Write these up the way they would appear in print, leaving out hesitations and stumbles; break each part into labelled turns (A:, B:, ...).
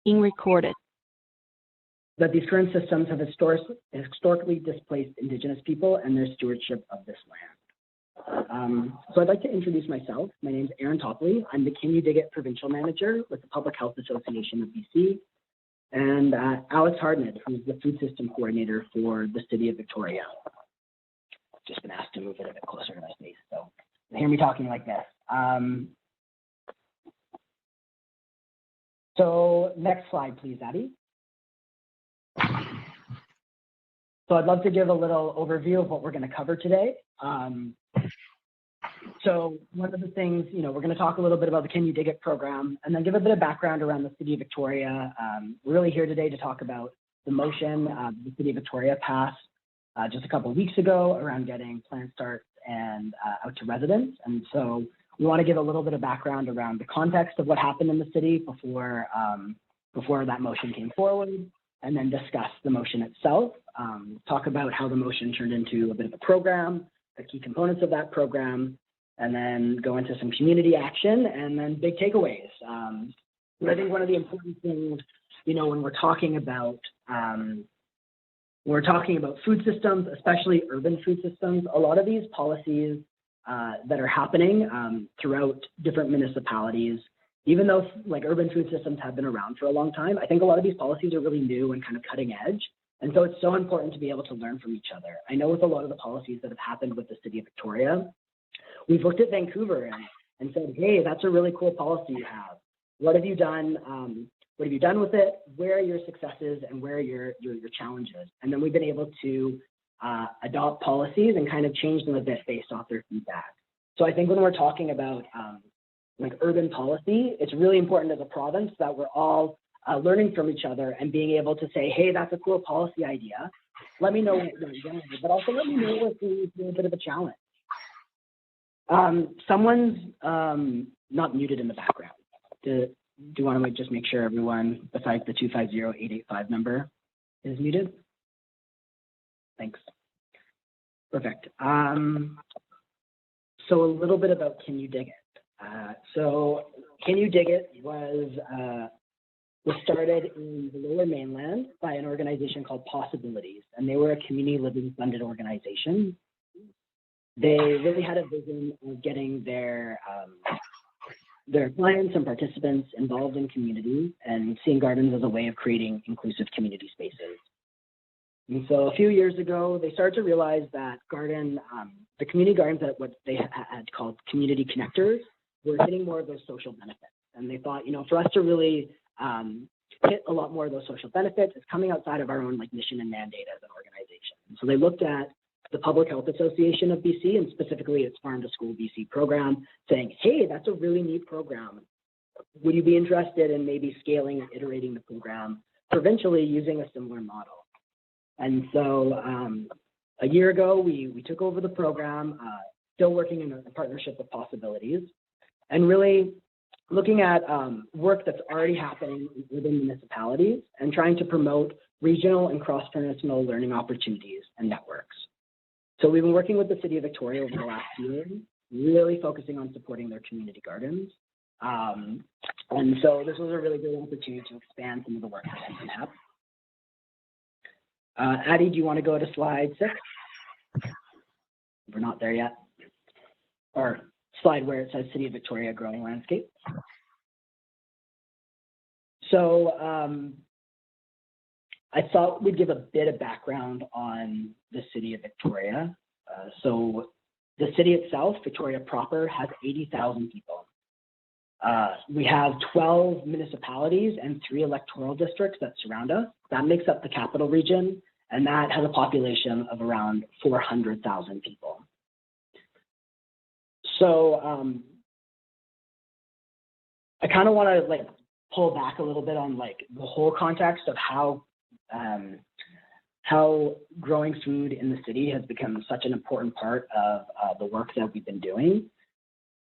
A: Being recorded.
B: That these current systems have historically displaced Indigenous people and their stewardship of this land. So I'd like to introduce myself. My name is Aaren Topley. I'm the Can You Dig It Provincial Manager with the Public Health Association of BC, and Alex Harned, who's the Food System Coordinator for the City of Victoria. Just been asked to move it a bit closer to my face, so you hear me talking like this. So next slide, please, Addie. So I'd love to give a little overview of what we're going to cover today. So one of the things, we're going to talk a little bit about the Can You Dig It program and then give a bit of background around the City of Victoria. We're really here today to talk about the motion the City of Victoria passed just a couple of weeks ago around getting plan starts and out to residents. And so we want to give a little bit of background around the context of what happened in the city before that motion came forward, and then discuss the motion itself, talk about how the motion turned into a bit of a program, the key components of that program, and then go into some community action and then big takeaways. I think one of the important things, when we're talking about food systems, especially urban food systems, a lot of these policies that are happening throughout different municipalities, even though urban food systems have been around for a long time, I think a lot of these policies are really new and kind of cutting edge. And so it's so important to be able to learn from each other. I know with a lot of the policies that have happened with the City of Victoria, we've looked at Vancouver and said, hey, that's a really cool policy you have. What have you done? What have you done with it? Where are your successes and where are your challenges? And then we've been able to adopt policies and kind of change them a bit based off their feedback. So I think when we're talking about urban policy, it's really important as a province that we're all learning from each other and being able to say, hey, that's a cool policy idea. Let me know what you're doing, but also let me know if there's a bit of a challenge. Someone's not muted in the background. Do you want to just make sure everyone besides the 250-885 number is muted? Thanks. Perfect. So a little bit about Can You Dig It? So Can You Dig It was started in the Lower Mainland by an organization called Possibilities, and they were a community living funded organization. They really had a vision of getting their clients and participants involved in community and seeing gardens as a way of creating inclusive community spaces. And so a few years ago, they started to realize that the community gardens, that what they had called community connectors, were hitting more of those social benefits. And they thought, for us to really hit a lot more of those social benefits, it's coming outside of our own mission and mandate as an organization. And so they looked at the Public Health Association of BC, and specifically its Farm to School BC program, saying, hey, that's a really neat program. Would you be interested in maybe scaling and iterating the program provincially using a similar model? And so a year ago, we took over the program, still working in a partnership with Possibilities, and really looking at work that's already happening within municipalities and trying to promote regional and cross-provincial learning opportunities and networks. So we've been working with the City of Victoria over the last year, really focusing on supporting their community gardens. And so this was a really good opportunity to expand some of the work that has been happening. Addie, do you want to go to slide 6? We're not there yet. Or slide where it says City of Victoria Growing Landscape. So I thought we'd give a bit of background on the City of Victoria. So the city itself, Victoria proper, has 80,000 people. We have 12 municipalities and 3 electoral districts that surround us. That makes up the capital region, and that has a population of around 400,000 people. So I kind of want to pull back a little bit on the whole context of how growing food in the city has become such an important part of the work that we've been doing.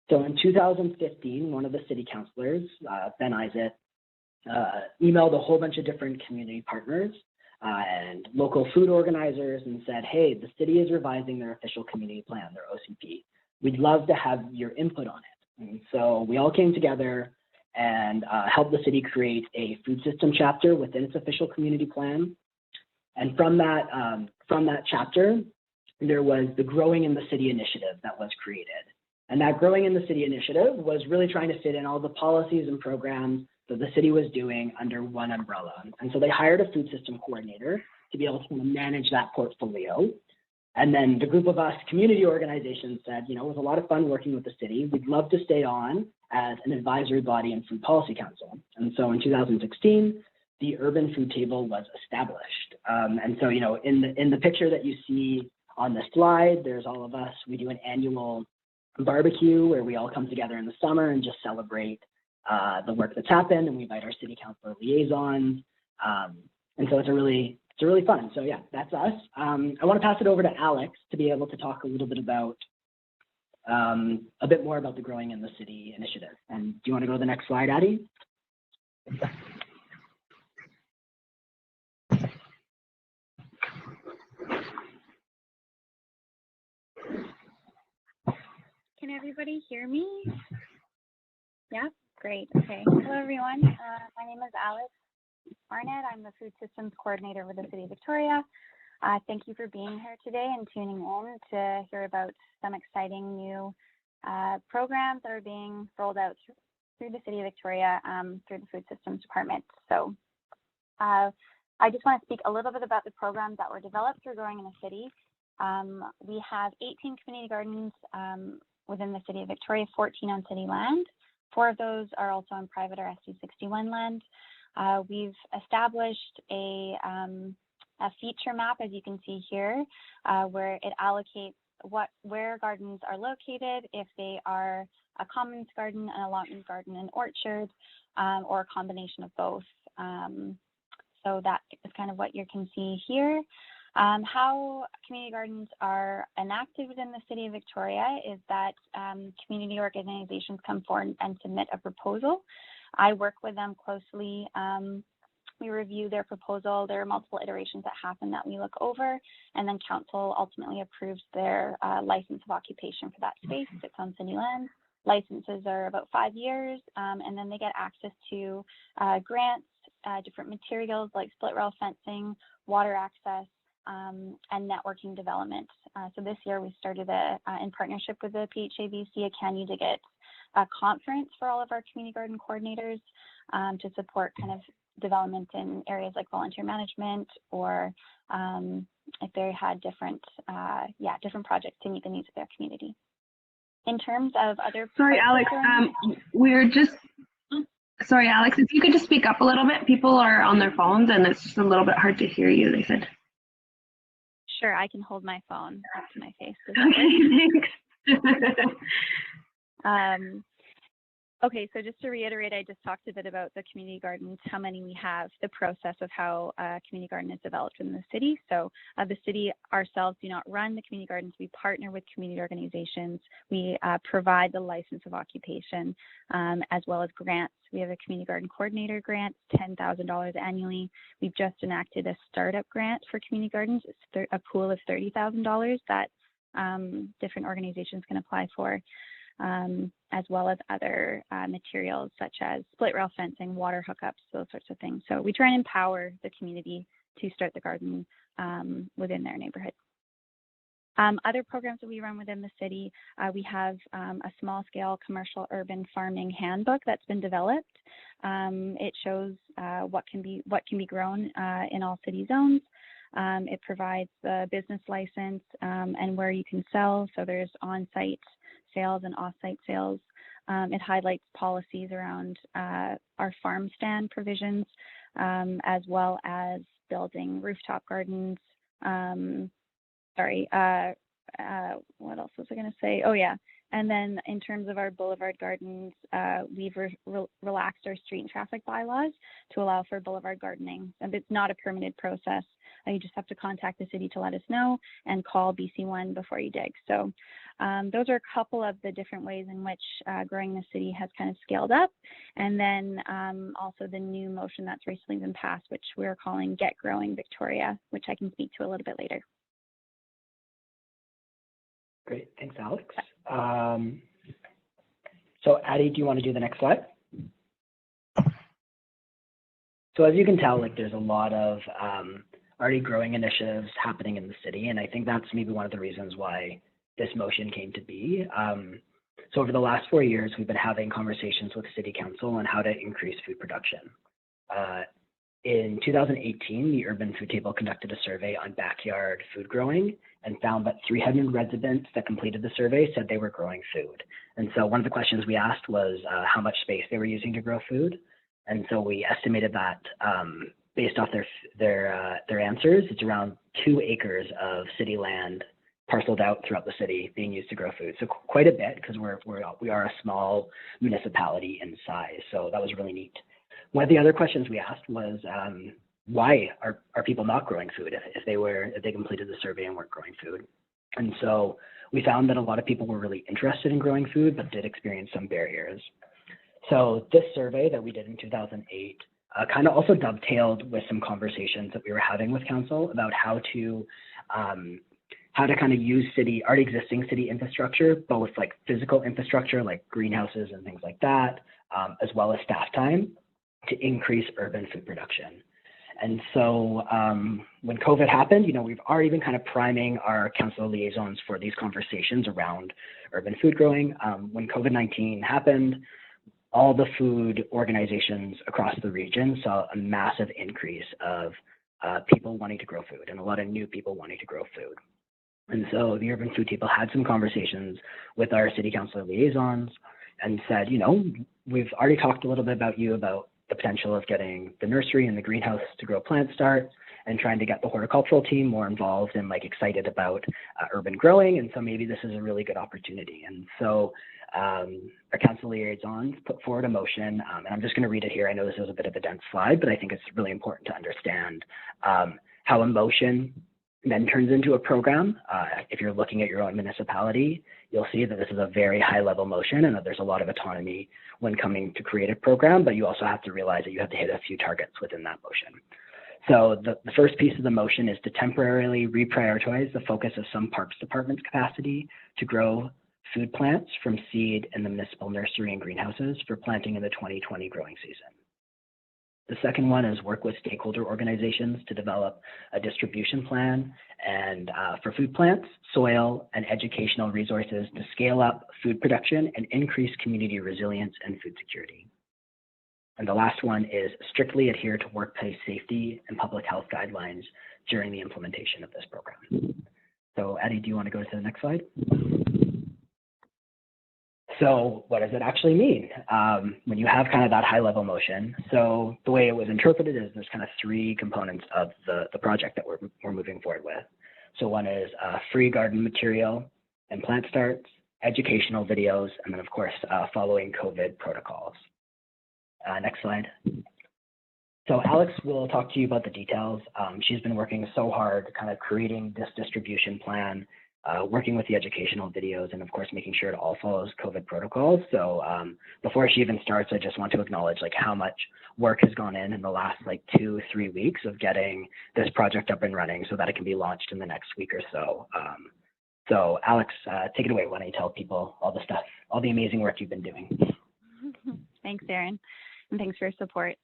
B: So in 2015, one of the city councilors, Ben Isaac, emailed a whole bunch of different community partners and local food organizers and said, hey, the city is revising their official community plan, their OCP. We'd love to have your input on it. And so we all came together and helped the city create a food system chapter within its official community plan. And from that chapter, there was the Growing in the City initiative that was created. And that Growing in the City initiative was really trying to fit in all the policies and programs that the city was doing under one umbrella. And so they hired a food system coordinator to be able to manage that portfolio. And then the group of us community organizations said, you know, it was a lot of fun working with the city. We'd love to stay on as an advisory body in Food Policy Council. And so in 2016, the Urban Food Table was established. And so, you know, in the picture that you see on the slide, there's all of us. We do an annual barbecue where we all come together in the summer and just celebrate the work that's happened, and we invite our city council liaisons. And so it's really fun. So yeah, that's us. I want to pass it over to Alex to be able to talk a little bit about a bit more about the Growing in the City initiative. And do you want to go to the next slide, Addie?
A: Can everybody hear me? Yeah, great. Okay. Hello, everyone. My name is Alex Harned. I'm the Food Systems Coordinator with the City of Victoria. Thank you for being here today and tuning in to hear about some exciting new programs that are being rolled out through the City of Victoria through the Food Systems Department. So I just want to speak a little bit about the programs that were developed through Growing in the City. We have 18 community gardens within the City of Victoria, 14 on city land. 4 of those are also on private or SC61 land. We've established a feature map, as you can see here, where it allocates where gardens are located, if they are a commons garden, an allotment garden, an orchard, or a combination of both. So that is kind of what you can see here. How community gardens are enacted within the City of Victoria is that community organizations come forward and submit a proposal. I work with them closely. We review their proposal. There are multiple iterations that happen that we look over, and then council ultimately approves their license of occupation for that space. It's on city land. Licenses are about 5 years, and then they get access to grants, different materials like split rail fencing, water access, and networking development. So this year we started in partnership with the PHABC, a Can You Dig It conference for all of our community garden coordinators to support kind of development in areas like volunteer management, or if they had different projects to meet the needs of their community. In terms of other—
C: Sorry, Alex, sorry, Alex, if you could just speak up a little bit. People are on their phones and it's just a little bit hard to hear you, they said.
A: Sure, I can hold my phone up to my face.
C: Okay, thanks.
A: Okay, so just to reiterate, I just talked a bit about the community gardens, how many we have, the process of how a community garden is developed in the city. So the city ourselves do not run the community gardens. We partner with community organizations. We provide the license of occupation as well as grants. We have a community garden coordinator grant, $10,000 annually. We've just enacted a startup grant for community gardens. It's a pool of $30,000 that different organizations can apply for. As well as other materials such as split rail fencing, water hookups, those sorts of things. So we try and empower the community to start the garden within their neighborhood. Other programs that we run within the city, we have a small scale commercial urban farming handbook that's been developed. It shows what can be grown in all city zones. It provides the business license and where you can sell. So there's on-site sales and off-site sales. It highlights policies around our farm stand provisions, as well as building rooftop gardens. What else was I going to say? Oh yeah. And then in terms of our boulevard gardens, we've relaxed our street and traffic bylaws to allow for boulevard gardening. And it's not a permitted process. You just have to contact the city to let us know and call BC1 before you dig. So those are a couple of the different ways in which Growing the City has kind of scaled up. And then also the new motion that's recently been passed, which we're calling Get Growing Victoria, which I can speak to a little bit later.
B: Great, thanks, Alex. So Addie, do you want to do the next slide? So as you can tell, like there's a lot of already growing initiatives happening in the city, and I think that's maybe one of the reasons why this motion came to be. So over the last 4 years, we've been having conversations with City Council on how to increase food production. In 2018, the Urban Food Table conducted a survey on backyard food growing and found that 300 residents that completed the survey said they were growing food. And so one of the questions we asked was how much space they were using to grow food. And so we estimated that based off their answers, it's around 2 acres of city land parceled out throughout the city being used to grow food. So quite a bit, because we are a small municipality in size. So that was really neat. One of the other questions we asked was why are people not growing food if they completed the survey and weren't growing food? And so we found that a lot of people were really interested in growing food, but did experience some barriers. So this survey that we did in 2008 kind of also dovetailed with some conversations that we were having with council about how to kind of use already existing city infrastructure, both like physical infrastructure like greenhouses and things like that, as well as staff time to increase urban food production. And so when COVID happened, we've already been kind of priming our council liaisons for these conversations around urban food growing. When COVID-19 happened, all the food organizations across the region saw a massive increase of people wanting to grow food and a lot of new people wanting to grow food. And so the Urban Food Table had some conversations with our city council liaisons and said, we've already talked a little bit about the potential of getting the nursery and the greenhouse to grow plant starts and trying to get the horticultural team more involved and excited about urban growing. And so maybe this is a really good opportunity. And so our council liaisons put forward a motion, and I'm just going to read it here. I know this is a bit of a dense slide, but I think it's really important to understand how a motion then turns into a program. If you're looking at your own municipality, you'll see that this is a very high level motion and that there's a lot of autonomy when coming to create a program, but you also have to realize that you have to hit a few targets within that motion. So the first piece of the motion is to temporarily reprioritize the focus of some parks department's capacity to grow food plants from seed in the municipal nursery and greenhouses for planting in the 2020 growing season. The second one is work with stakeholder organizations to develop a distribution plan and for food plants, soil, and educational resources to scale up food production and increase community resilience and food security. And the last one is strictly adhere to workplace safety and public health guidelines during the implementation of this program. So Addie, do you want to go to the next slide? So what does it actually mean when you have kind of that high level motion? So the way it was interpreted is there's kind of 3 components of the project that we're moving forward with. So one is free garden material and plant starts, educational videos, and then of course following COVID protocols. Next slide. So Alex will talk to you about the details. She's been working so hard kind of creating this distribution plan, working with the educational videos, and of course making sure it all follows COVID protocols. So before she even starts, I just want to acknowledge how much work has gone in the last 2-3 weeks of getting this project up and running so that it can be launched in the next week or so. So Alex, take it away. Why don't you tell people all the stuff, all the amazing work you've been doing?
A: Thanks, Aaren, and thanks for your support.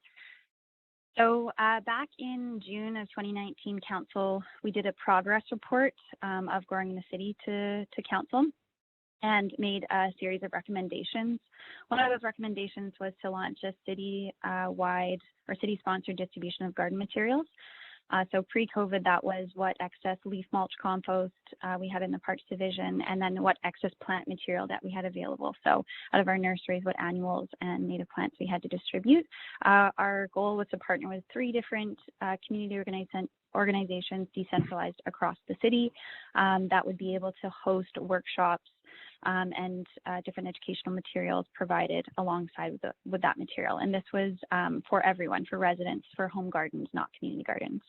A: So back in June of 2019, Council, we did a progress report of growing the city to Council and made a series of recommendations. One of those recommendations was to launch a city-wide or city-sponsored distribution of garden materials. So pre-COVID, that was what excess leaf mulch compost we had in the Parks Division, and then what excess plant material that we had available. So out of our nurseries, what annuals and native plants we had to distribute. Our goal was to partner with 3 different community organizations decentralized across the city that would be able to host workshops and different educational materials provided alongside with that material. And this was for everyone, for residents, for home gardens, not community gardens.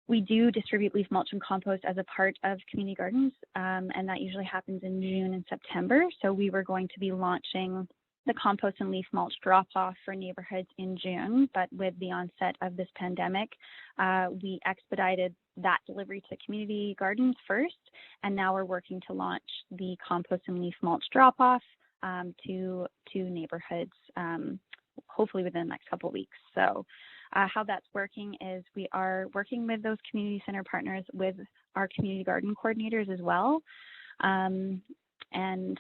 A: We do distribute leaf mulch and compost as a part of community gardens, and that usually happens in June and September. So we were going to be launching the compost and leaf mulch drop-off for neighborhoods in June, but with the onset of this pandemic, we expedited that delivery to community gardens first, and now we're working to launch the compost and leaf mulch drop-off to neighborhoods hopefully within the next couple of weeks. So how that's working is we are working with those community center partners with our community garden coordinators as well, and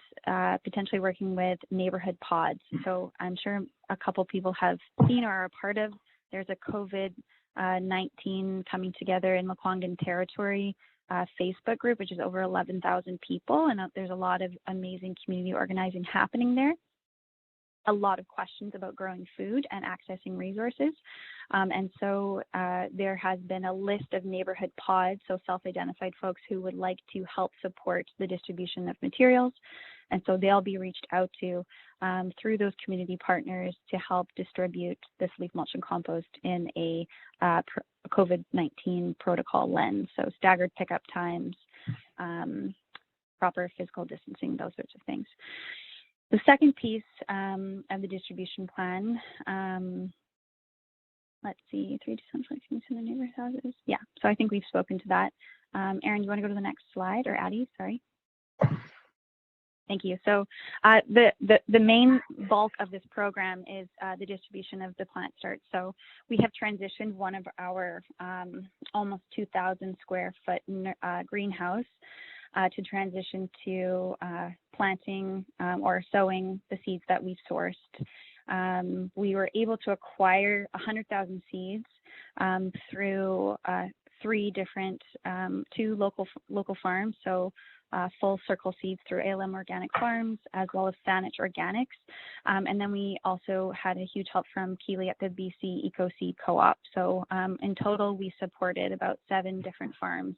A: potentially working with neighborhood pods. So I'm sure a couple people have seen or are a part of, there's a COVID-19 coming together in Lekwungen territory Facebook group, which is over 11,000 people, and there's a lot of amazing community organizing happening there. A lot of questions about growing food and accessing resources. And so there has been a list of neighborhood pods, so self-identified folks who would like to help support the distribution of materials. And so they'll be reached out to through those community partners to help distribute this leaf mulch and compost in a COVID-19 protocol lens. So staggered pickup times, proper physical distancing, those sorts of things. The second piece of the distribution plan, let's see, 3 decentralized community center neighborhood houses. Yeah, so I think we've spoken to that. Aaren, do you want to go to the next slide, or Addie, sorry. Thank you. So the main bulk of this program is the distribution of the plant starts. So we have transitioned one of our almost 2,000 square foot greenhouse to transition to planting or sowing the seeds that we've sourced. We were able to acquire 100,000 seeds through 3 different, 2 local farms. So Full Circle Seeds through ALM Organic Farms, as well as Saanich Organics. And then we also had a huge help from Keeley at the BC Eco Seed Co-op. So in total, we supported about 7 different farms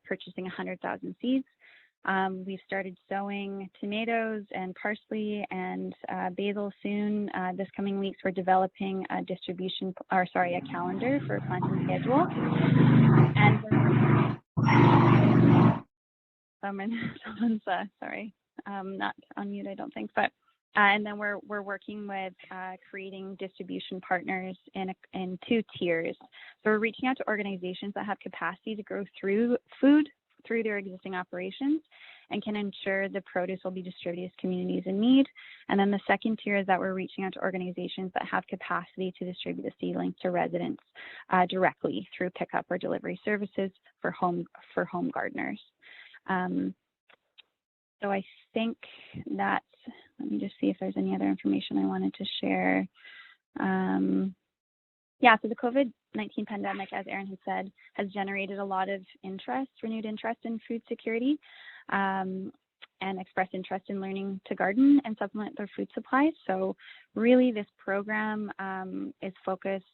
A: purchasing 100,000 seeds. We've started sowing tomatoes and parsley and basil soon. This coming weeks, we're developing a a calendar for planting schedule. And someone's sorry, not on mute, I don't think, but and then we're working with creating distribution partners in 2 tiers. So we're reaching out to organizations that have capacity to grow through food through their existing operations and can ensure the produce will be distributed to communities in need. And then the second tier is that we're reaching out to organizations that have capacity to distribute the seedlings to residents directly through pickup or delivery services for home gardeners. So I think that, let me just see if there's any other information I wanted to share. Yeah, so the COVID-19 pandemic, as Aaren had said, has generated a lot of renewed interest in food security, and expressed interest in learning to garden and supplement their food supplies. So really this program is focused,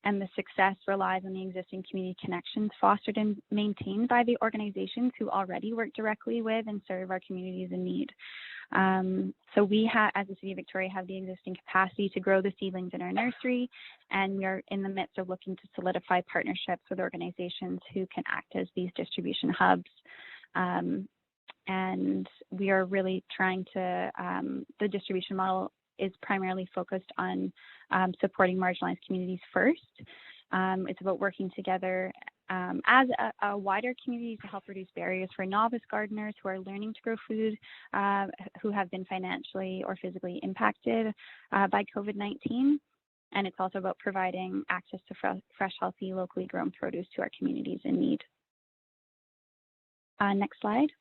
A: and the success relies on the existing community connections fostered and maintained by the organizations who already work directly with and serve our communities in need. So we as the City of Victoria, have the existing capacity to grow the seedlings in our nursery, and we are in the midst of looking to solidify partnerships with organizations who can act as these distribution hubs. And we are really trying to, the distribution model is primarily focused on supporting marginalized communities first. It's about working together as a wider community to help reduce barriers for novice gardeners who are learning to grow food, who have been financially or physically impacted by COVID-19. And it's also about providing access to fresh, healthy, locally grown produce to our communities in need. Next slide.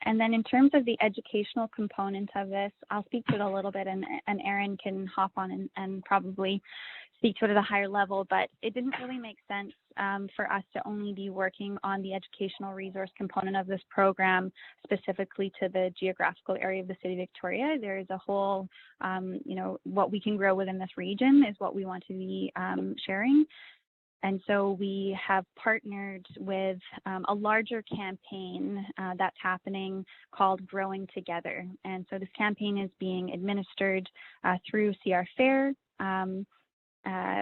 A: And then in terms of the educational component of this, I'll speak to it a little bit, and Aaren can hop on and probably speak to it at a higher level, but it didn't really make sense for us to only be working on the educational resource component of this program specifically to the geographical area of the City of Victoria. There is a whole, what we can grow within this region is what we want to be sharing. And so we have partnered with a larger campaign that's happening called Growing Together. And so this campaign is being administered through CR Fair,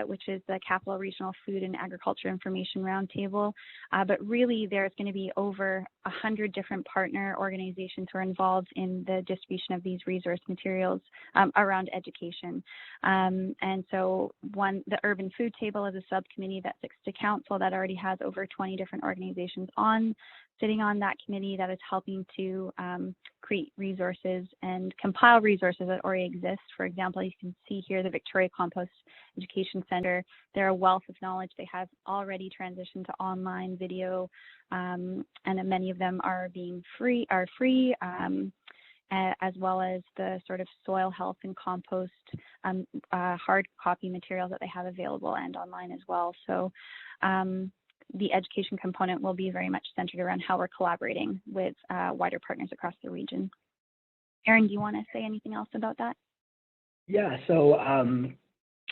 A: which is the Capital Regional Food and Agriculture Information Roundtable. But really, there's going to be over 100 different partner organizations who are involved in the distribution of these resource materials around education. And so the Urban Food Table is a subcommittee that sits to council that already has over 20 different organizations sitting on that committee that is helping to create resources and compile resources that already exist. For example, you can see here the Victoria Compost Education Center. They're a wealth of knowledge. They have already transitioned to online video, and many of them are free, as well as the sort of soil health and compost hard copy materials that they have available and online as well. So the education component will be very much centered around how we're collaborating with wider partners across the region. Aaren, do you want to say anything else about that?
B: Yeah, so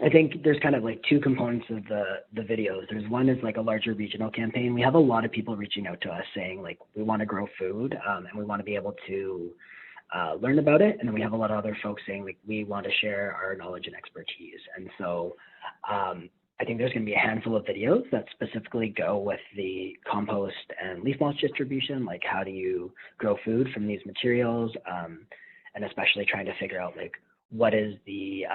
B: I think there's kind of like two components of the videos. There's one is like a larger regional campaign. We have a lot of people reaching out to us saying like, we want to grow food and we want to be able to learn about it. And then we have a lot of other folks saying like, we want to share our knowledge and expertise. And so I think there's going to be a handful of videos that specifically go with the compost and leaf mulch distribution, like how do you grow food from these materials, and especially trying to figure out like what is the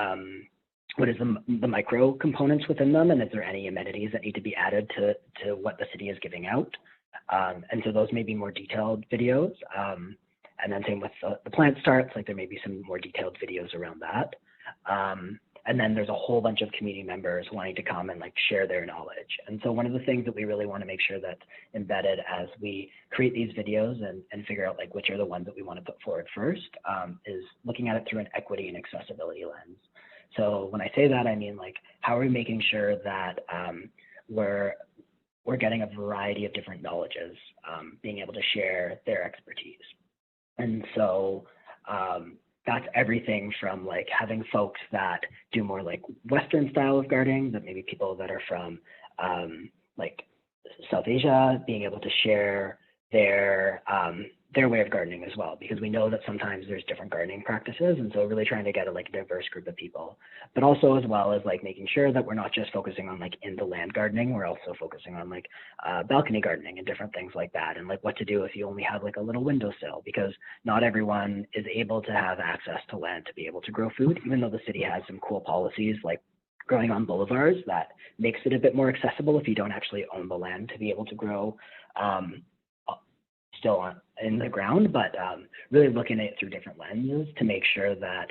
B: micro components within them, and is there any amenities that need to be added to what the city is giving out. And so those may be more detailed videos. And then same with the plant starts, like there may be some more detailed videos around that. And then there's a whole bunch of community members wanting to come and like share their knowledge. And so one of the things that we really want to make sure that's embedded as we create these videos and figure out like which are the ones that we want to put forward first is looking at it through an equity and accessibility lens. So when I say that, I mean like, how are we making sure that we're getting a variety of different knowledges, being able to share their expertise. And so that's everything from like having folks that do more like Western style of gardening, that maybe people that are from like South Asia, being able to share their way of gardening as well, because we know that sometimes there's different gardening practices. And so really trying to get a like diverse group of people, but also as well as like making sure that we're not just focusing on like in the land gardening, we're also focusing on like balcony gardening and different things like that. And like what to do if you only have like a little windowsill, because not everyone is able to have access to land to be able to grow food, even though the city has some cool policies like growing on boulevards that makes it a bit more accessible if you don't actually own the land to be able to grow still in the ground, but really looking at it through different lenses to make sure that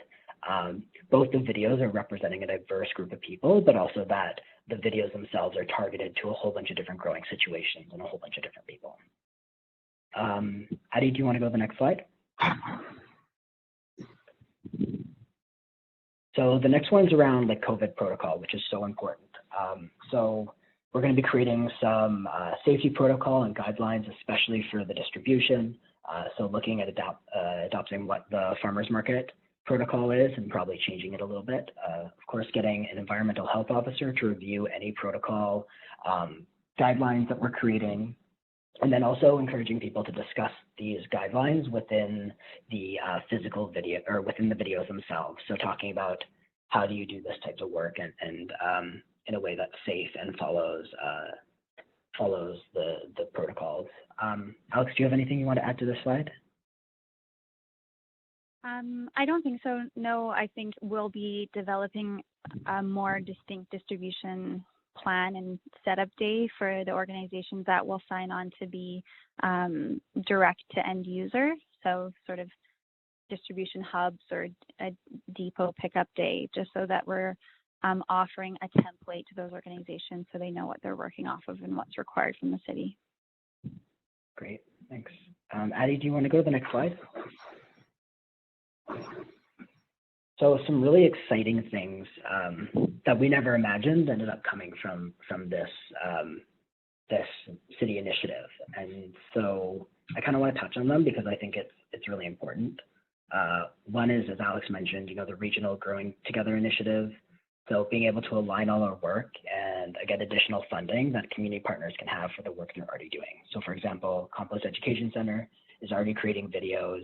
B: both the videos are representing a diverse group of people, but also that the videos themselves are targeted to a whole bunch of different growing situations and a whole bunch of different people. Addie, do you want to go to the next slide? So the next one's around like COVID protocol, which is so important. So we're going to be creating some safety protocol and guidelines, especially for the distribution. So looking at adopting what the farmers market protocol is and probably changing it a little bit. Of course, getting an environmental health officer to review any protocol guidelines that we're creating. And then also encouraging people to discuss these guidelines within the physical video or within the videos themselves. So talking about how do you do this type of work and in a way that's safe and follows the protocols. Alex, do you have anything you want to add to this slide?
A: I don't think so. No, I think we'll be developing a more distinct distribution plan and setup day for the organizations that will sign on to be direct to end user. So sort of distribution hubs or a depot pickup day, just so that we're offering a template to those organizations so they know what they're working off of and what's required from the city.
B: Great, thanks. Addie, do you want to go to the next slide? So some really exciting things that we never imagined ended up coming from this this city initiative, and so I kind of want to touch on them because I think it's really important. One is, as Alex mentioned, the regional Growing Together initiative. So being able to align all our work and get additional funding that community partners can have for the work they're already doing. So for example, Compost Education Center is already creating videos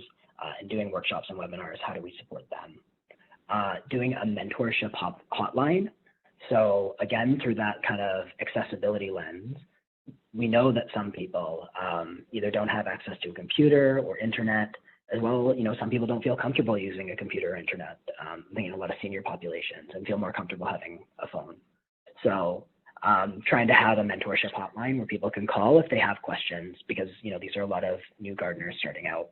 B: and doing workshops and webinars. How do we support them? Doing a mentorship hotline. So again, through that kind of accessibility lens, we know that some people either don't have access to a computer or internet, as well. Some people don't feel comfortable using a computer or internet. A lot of senior populations and feel more comfortable having a phone. So trying to have a mentorship hotline where people can call if they have questions, because these are a lot of new gardeners starting out.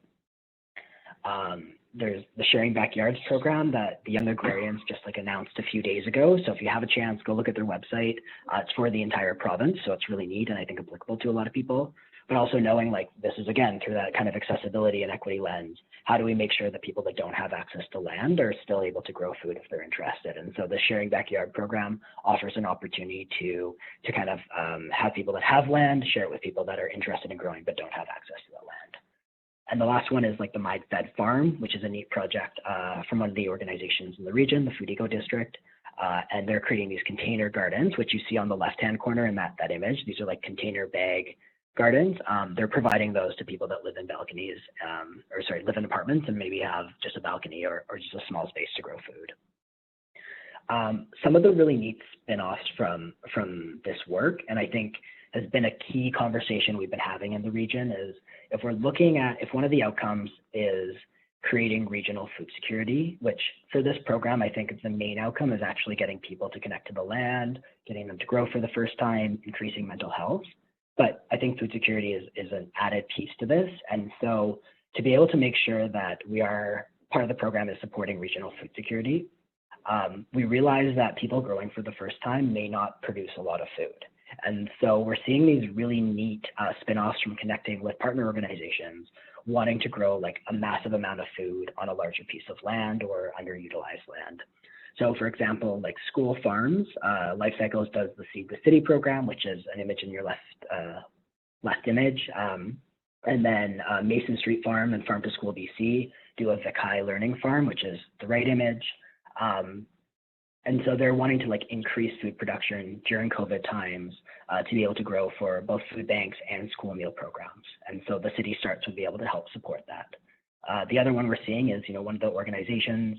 B: There's the Sharing Backyards program that the Young Agrarians just announced a few days ago. So if you have a chance, go look at their website. It's for the entire province, so it's really neat and I think applicable to a lot of people. But also knowing this is, again, through that kind of accessibility and equity lens, how do we make sure that people that don't have access to land are still able to grow food if they're interested? And so the Sharing Backyard program offers an opportunity to kind of have people that have land share it with people that are interested in growing but don't have access to that land. And the last one is the My Fed Farm, which is a neat project from one of the organizations in the region, the Food Eco District. And they're creating these container gardens, which you see on the left-hand corner in that image. These are container bag gardens. They're providing those to people that live in balconies, live in apartments and maybe have just a balcony or just a small space to grow food. Some of the really neat spin-offs from this work, and I think has been a key conversation we've been having in the region, is if we're looking at, if one of the outcomes is creating regional food security, which for this program, I think the main outcome is actually getting people to connect to the land, getting them to grow for the first time, increasing mental health. But I think food security is an added piece to this. And so to be able to make sure that we are, part of the program is supporting regional food security, we realize that people growing for the first time may not produce a lot of food. And so we're seeing these really neat spin-offs from connecting with partner organizations wanting to grow a massive amount of food on a larger piece of land or underutilized land. So for example, school farms, Life Cycles does the Seed the City program, which is an image in your left image. And then Mason Street Farm and Farm to School BC do a Vikai Learning Farm, which is the right image. And so they're wanting to increase food production during COVID times to be able to grow for both food banks and school meal programs. And so the City Starts will be able to help support that. The other one we're seeing is, one of the organizations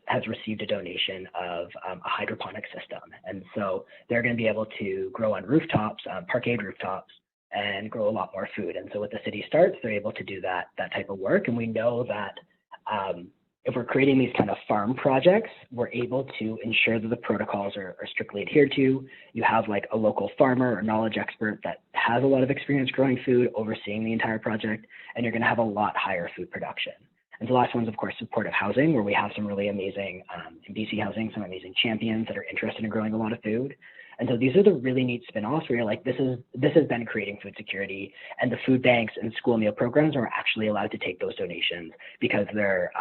B: has received a donation of a hydroponic system. And so they're going to be able to grow on rooftops, parkade rooftops, and grow a lot more food. And so with the City Starts, they're able to do that type of work. And we know that if we're creating these kind of farm projects, we're able to ensure that the protocols are strictly adhered to. You have a local farmer or knowledge expert that has a lot of experience growing food, overseeing the entire project, and you're going to have a lot higher food production. And the last one's, of course, supportive housing, where we have some really amazing, in BC Housing, some amazing champions that are interested in growing a lot of food. And so these are the really neat spin-offs where you're this has been creating food security, and the food banks and school meal programs are actually allowed to take those donations because they're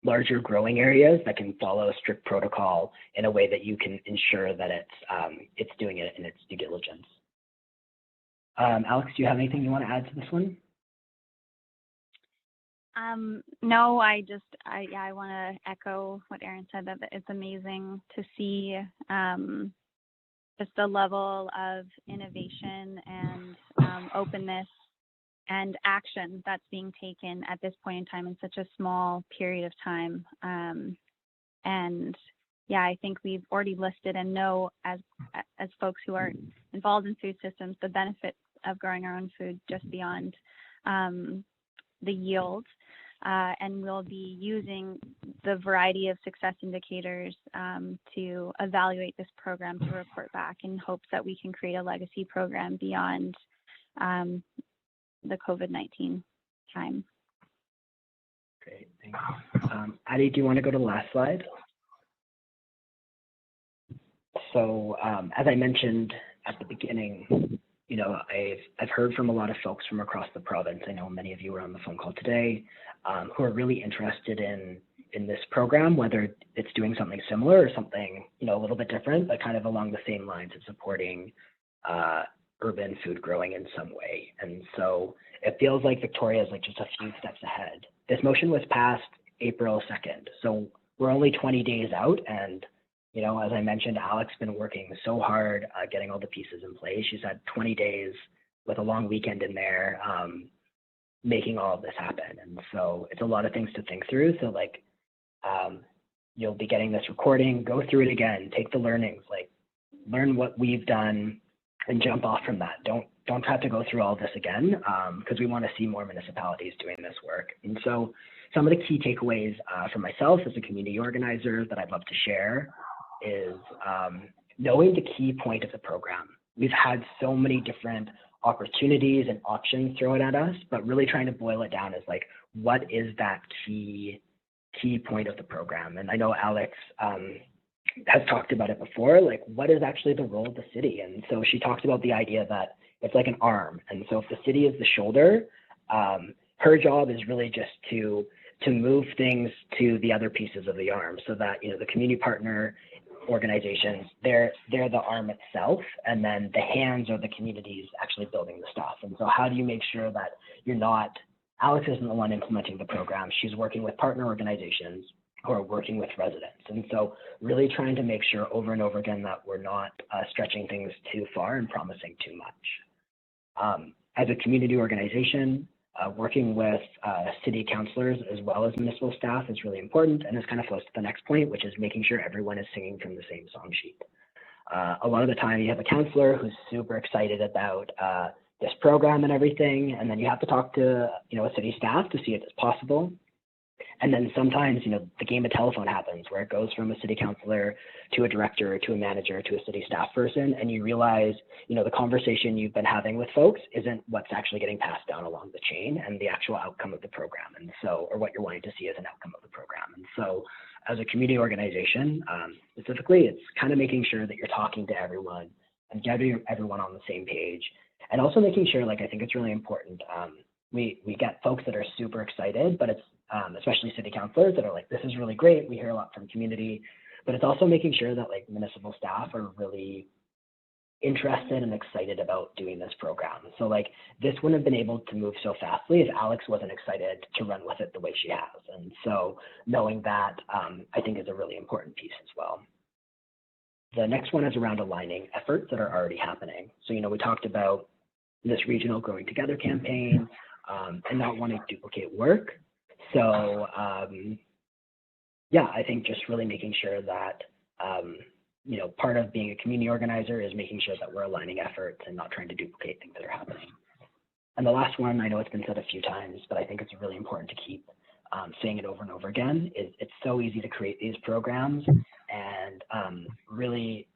B: larger growing areas that can follow strict protocol in a way that you can ensure that it's doing it in its due diligence. Alex, do you have anything you want to add to this one?
A: No, I want to echo what Aaren said, that it's amazing to see just the level of innovation and openness and action that's being taken at this point in time in such a small period of time. And yeah, I think we've already listed and know as folks who are involved in food systems, the benefits of growing our own food just beyond the yield. And we'll be using the variety of success indicators to evaluate this program to report back in hopes that we can create a legacy program beyond the COVID-19 time.
B: Great, thanks. Addie, do you want to go to the last slide? So as I mentioned at the beginning, I've heard from a lot of folks from across the province. I know many of you were on the phone call today who are really interested in this program, whether it's doing something similar or something, a little bit different, but kind of along the same lines of supporting urban food growing in some way. And so it feels like Victoria is just a few steps ahead. This motion was passed April 2nd. So we're only 20 days out. And, as I mentioned, Alex has been working so hard getting all the pieces in place. She's had 20 days with a long weekend in there, making all of this happen. And so it's a lot of things to think through. So you'll be getting this recording, go through it again, take the learnings, like learn what we've done and jump off from that. Don't have to go through all this again, because we want to see more municipalities doing this work. And so some of the key takeaways for myself as a community organizer that I'd love to share is knowing the key point of the program. We've had so many different opportunities and options thrown at us, but really trying to boil it down is like, what is that key point of the program? And I know Alex has talked about it before, like what is actually the role of the city? And so she talked about the idea that it's like an arm. And so if the city is the shoulder, her job is really just to move things to the other pieces of the arm, so that, you know, the community partner organizations, they're the arm itself, and then the hands are the communities actually building the stuff. And so how do you make sure that you're not, Alex isn't the one implementing the program, she's working with partner organizations who are working with residents. And so really trying to make sure over and over again that we're not stretching things too far and promising too much. As a community organization, working with city councilors as well as municipal staff is really important, and this kind of flows to the next point, which is making sure everyone is singing from the same song sheet. A lot of the time you have a councilor who's super excited about this program and everything, and then you have to talk to, you know, a city staff to see if it's possible. And then sometimes, you know, the game of telephone happens where it goes from a city councilor to a director, to a manager, to a city staff person, and you realize, you know, the conversation you've been having with folks isn't what's actually getting passed down along the chain and the actual outcome of the program. And so, or what you're wanting to see as an outcome of the program. And so as a community organization, specifically, it's kind of making sure that you're talking to everyone and getting everyone on the same page. And also making sure, like, I think it's really important, we get folks that are super excited, but it's especially city councilors that are like, this is really great. We hear a lot from community, but it's also making sure that like municipal staff are really interested and excited about doing this program. So like this wouldn't have been able to move so fastly if Alex wasn't excited to run with it the way she has. And so knowing that I think is a really important piece as well. The next one is around aligning efforts that are already happening. So, you know, we talked about this regional Growing Together campaign and not wanting to duplicate work. So yeah, I think just really making sure that, you know, part of being a community organizer is making sure that we're aligning efforts and not trying to duplicate things that are happening. And the last one, I know it's been said a few times, but I think it's really important to keep saying it over and over again, is it's so easy to create these programs and really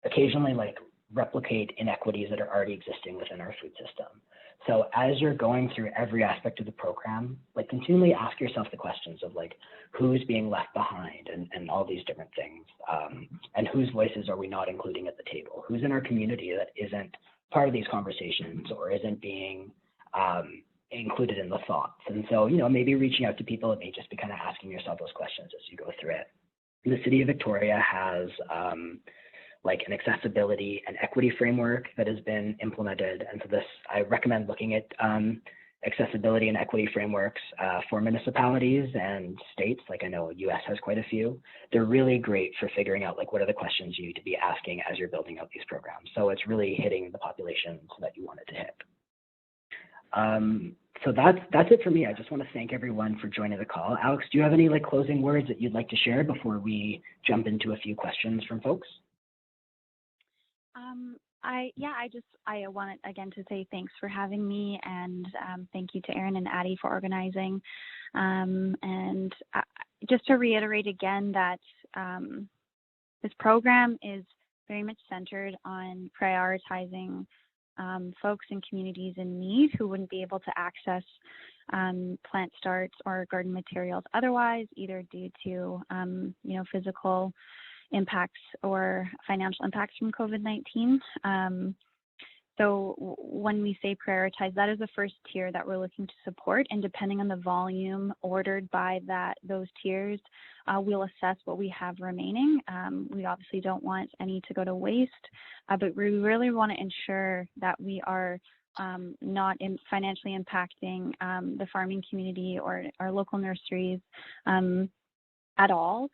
B: occasionally like replicate inequities that are already existing within our food system. So as you're going through every aspect of the program, like continually ask yourself the questions of like, who's being left behind and all these different things, and whose voices are we not including at the table? Who's in our community that isn't part of these conversations or isn't being included in the thoughts? And so, you know, maybe reaching out to people, it may just be kind of asking yourself those questions as you go through it. The City of Victoria has like an accessibility and equity framework that has been implemented. And so this, I recommend looking at accessibility and equity frameworks for municipalities and states. Like I know US has quite a few. They're really great for figuring out like what are the questions you need to be asking as you're building out these programs. So it's really hitting the populations that you want it to hit. So that's it for me. I just want to thank everyone for joining the call. Alex, do you have any like closing words that you'd like to share before we jump into a few questions from folks?
A: I wanted again to say thanks for having me, and thank you to Aaren and Addie for organizing. And just to reiterate again that this program is very much centered on prioritizing folks in communities in need who wouldn't be able to access plant starts or garden materials otherwise, either due to physical impacts or financial impacts from COVID-19. So when we say prioritize, that is the first tier that we're looking to support, and depending on the volume ordered by those tiers, we'll assess what we have remaining. We obviously don't want any to go to waste, but we really want to ensure that we are not financially impacting the farming community or our local nurseries at all.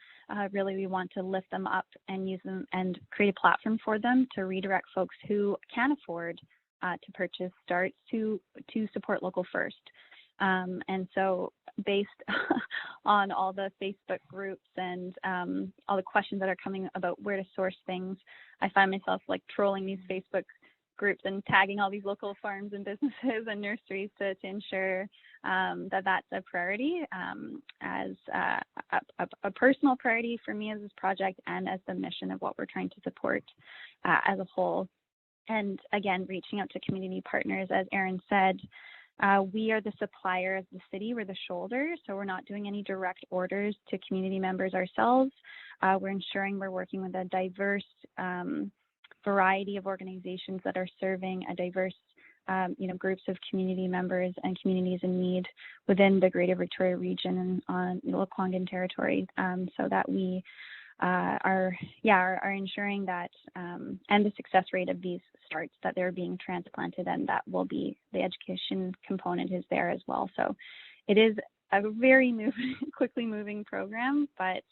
A: Really, we want to lift them up and use them and create a platform for them to redirect folks who can afford to purchase starts to support local first. And so based on all the Facebook groups and all the questions that are coming about where to source things, I find myself like trolling these Facebook groups and tagging all these local farms and businesses and nurseries to ensure that that's a priority as a personal priority for me as this project and as the mission of what we're trying to support as a whole. And again, reaching out to community partners, as Aaren said, we are the supplier of the city, we're the shoulder, so we're not doing any direct orders to community members ourselves. We're ensuring we're working with a diverse variety of organizations that are serving a diverse groups of community members and communities in need within the Greater Victoria region and on the Lekwungen territory, so that we are ensuring that and the success rate of these starts, that they're being transplanted, and that will be the education component is there as well. So it is a very quickly moving program, but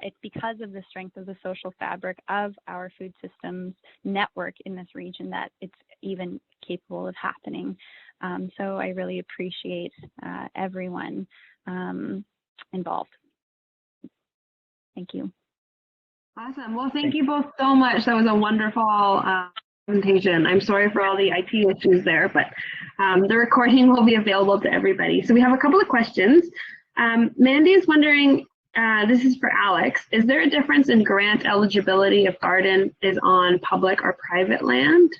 A: it's because of the strength of the social fabric of our food systems network in this region that it's even capable of happening. So I really appreciate everyone involved. Thank you.
C: Awesome. Well, thank you both so much. That was a wonderful presentation. I'm sorry for all the IT issues there, but the recording will be available to everybody. So we have a couple of questions. Mandy is wondering, this is for Alex, is there a difference in grant eligibility if garden is on public or private land?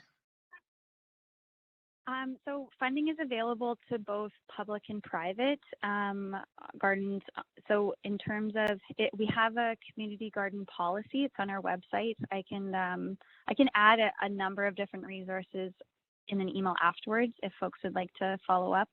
A: So funding is available to both public and private gardens. So in terms of it, we have a community garden policy. It's on our website. I can add a number of different resources in an email afterwards if folks would like to follow up.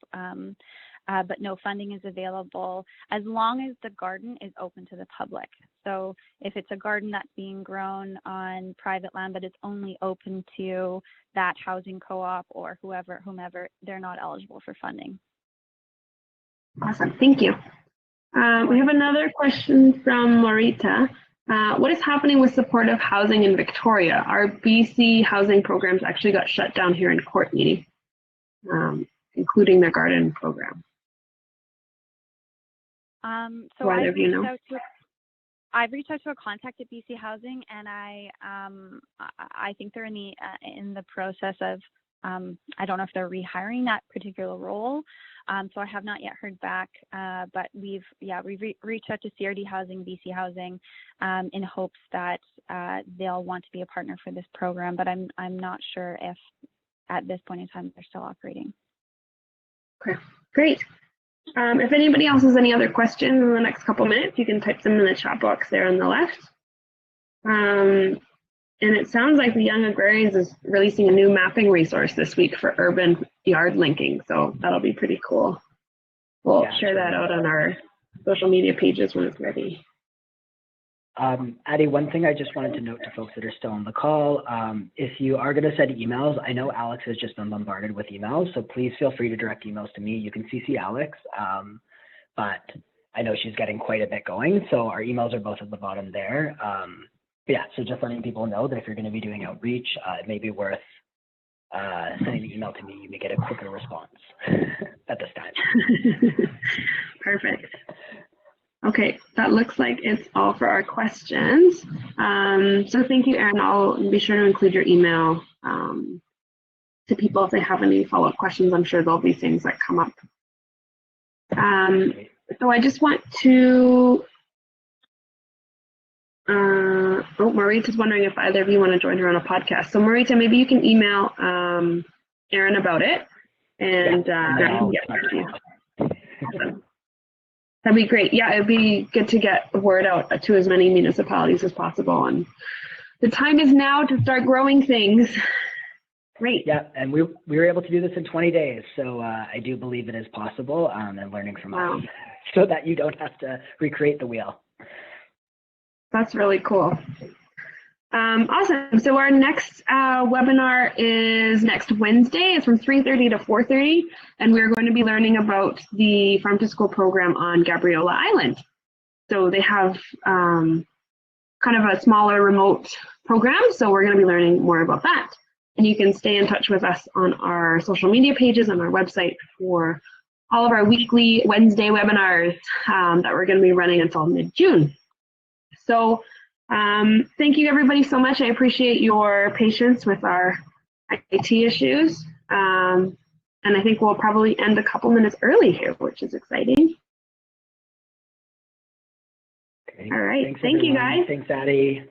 A: But no, funding is available as long as the garden is open to the public. So if it's a garden that's being grown on private land, but it's only open to that housing co-op or whomever, they're not eligible for funding.
C: Awesome, thank you. We have another question from Marita. What is happening with supportive housing in Victoria? Our BC housing programs actually got shut down here in Courtney, including their garden program.
A: So
C: I've
A: reached out to a contact at BC Housing, and I think they're in the process of I don't know if they're rehiring that particular role. So I have not yet heard back, but we've reached out to CRD Housing, BC Housing, in hopes that they'll want to be a partner for this program. But I'm not sure if at this point in time they're still operating.
C: Okay, great. If anybody else has any other questions in the next couple minutes, you can type them in the chat box there on the left. And it sounds like the Young Agrarians is releasing a new mapping resource this week for urban yard linking. So that'll be pretty cool. We'll share that out on our social media pages when it's ready.
B: Addie, one thing I just wanted to note to folks that are still on the call, if you are going to send emails, I know Alex has just been bombarded with emails, so please feel free to direct emails to me. You can CC Alex, but I know she's getting quite a bit going, so our emails are both at the bottom there. Yeah, so just letting people know that if you're going to be doing outreach, it may be worth sending an email to me. You may get a quicker response at this time.
C: Perfect. Okay, that looks like it's all for our questions. So thank you, Aaren. I'll be sure to include your email to people if they have any follow-up questions. I'm sure there'll be things that come up. So I just want to, Marita's wondering if either of you want to join her on a podcast. So Marita, maybe you can email Aaren about it, and I can get back to you. Awesome. That'd be great. Yeah, it'd be good to get the word out to as many municipalities as possible. And the time is now to start growing things. Great.
B: Yeah, and we were able to do this in 20 days. So I do believe it is possible, and learning from us so that you don't have to recreate the wheel.
C: That's really cool. Awesome. So our next webinar is next Wednesday. It's from 3:30 to 4:30, and we're going to be learning about the Farm to School program on Gabriola Island. So they have kind of a smaller remote program, so we're going to be learning more about that. And you can stay in touch with us on our social media pages on our website for all of our weekly Wednesday webinars that we're going to be running until mid-June. So thank you everybody so much. I appreciate your patience with our IT issues. And I think we'll probably end a couple minutes early here, which is exciting.
B: Okay.
C: All right.
B: Thanks,
C: Thank you,
B: everyone.
C: guys.
B: Thanks, Addie.